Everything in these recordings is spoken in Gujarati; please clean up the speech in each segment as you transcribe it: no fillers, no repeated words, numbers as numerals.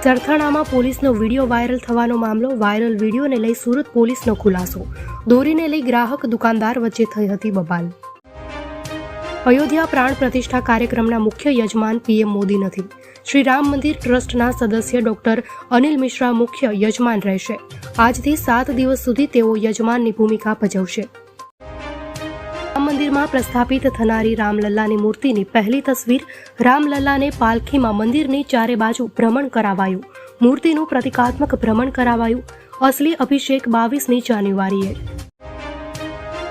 સરથાણામાં પોલીસનો વિડીયો વાયરલ થવાનો મામલો. વાયરલ વિડીયોને લઈ સુરત પોલીસનો ખુલાસો. દોરીને લઈ ગ્રાહક દુકાનદાર વચ્ચે થઈ હતી બબાલ. અયોધ્યા પ્રાણ પ્રતિષ્ઠા કાર્યક્રમના મુખ્ય યજમાન પીએમ મોદી નથી. શ્રી રામ મંદિર ટ્રસ્ટના સદસ્ય ડોક્ટર અનિલ મિશ્રા મુખ્ય યજમાન રહેશે. આજથી 7 દિવસ સુધી તેઓ યજમાનની ભૂમિકા ભજવશે. રામ મંદિરમાં પ્રસ્થાપિત થનારી રામલલ્લાની મૂર્તિની પહેલી તસવીર. રામલલ્લાને પાલખીમાં મંદિરની ચારે બાજુ ભ્રમણ કરાવાયું. મૂર્તિનું પ્રતિકાત્મક ભ્રમણ કરાવાયું. અસલી અભિષેક 22મી જાન્યુઆરીએ.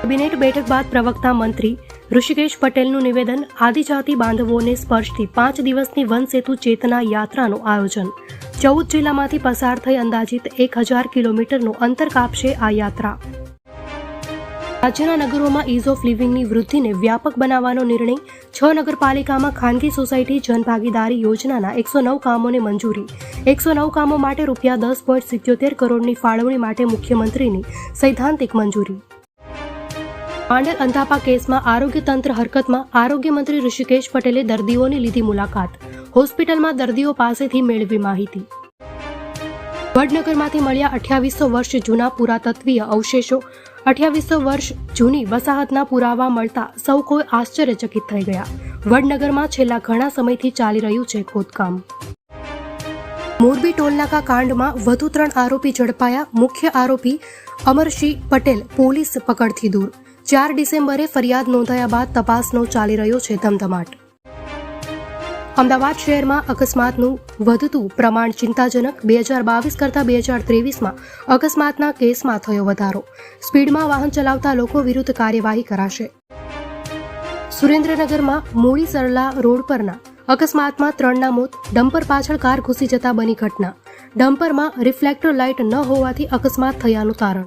કેબિનેટ બેઠક બાદ પ્રવક્તા મંત્રી ઋષિકેશ પટેલનું નિવેદન. આદિજાતિ બાંધવોને સ્પર્શતી 5 દિવસની વન સેતુ ચેતના યાત્રાનું આયોજન. 14 જિલ્લામાંથી પસાર થઈ અંદાજિત 1000 કિલોમીટરનું અંતર કાપશે આ યાત્રા. રાજ્યના નગરોમાં ઇઝ ઓફ લિવિંગની વૃદ્ધિને વ્યાપક બનાવવાનો નિર્ણય. 6 નગરપાલિકામાં ખાનગી સોસાયટી જનભાગીદારી યોજનાના 109 કામોને મંજૂરી. 109 કામો માટે ₹10.77 કરોડની ફાળવણી માટે મુખ્યમંત્રીની સૈદ્ધાંતિક મંજૂરી. માંડલ અંધાપા કેસમાં આરોગ્ય તંત્ર હરકતમાં. આરોગ્ય મંત્રી ઋષિકેશ પટેલે દર્દીઓની લીધી મુલાકાત. હોસ્પિટલમાં દર્દીઓ પાસેથી મેળવી માહિતી. વડનગરમાંથી મળ્યા 2800 વર્ષ જૂના પુરાતત્વીય અવશેષો. 2800 વર્ષ જૂની વસાહતના પુરાવા મળતા સૌ કોઈ આશ્ચર્યચકિત થઈ ગયા. વડનગરમાં છેલ્લા ઘણા સમયથી ચાલી રહ્યું છે ખોદકામ. મોરબી ટોલનાકા કાંડમાં વધુ 3 આરોપી ઝડપાયા. મુખ્ય આરોપી અમરસિંહ પટેલ પોલીસ પકડથી દૂર. 4 ડિસેમ્બરે ફરિયાદ નોંધાયા બાદ તપાસનો ચાલી રહ્યો છે ધમધમાટ. અમદાવાદ શહેરમાં અકસ્માતનું વધતું પ્રમાણ ચિંતાજનક. 2022 કરતાં 2023માં અકસ્માતના કેસમાં થયો વધારો. સ્પીડમાં વાહન ચલાવતા લોકો વિરુદ્ધ કાર્યવાહી કરાશે. સુરેન્દ્રનગરમાં મૂળી સરલા રોડ પરના અકસ્માતમાં 3ના મોત. ડમ્પર પાછળ કાર ઘૂસી જતા બની ઘટના. ડમ્પરમાં રિફ્લેક્ટર લાઇટ ન હોવાથી અકસ્માત થયાનું તારણ.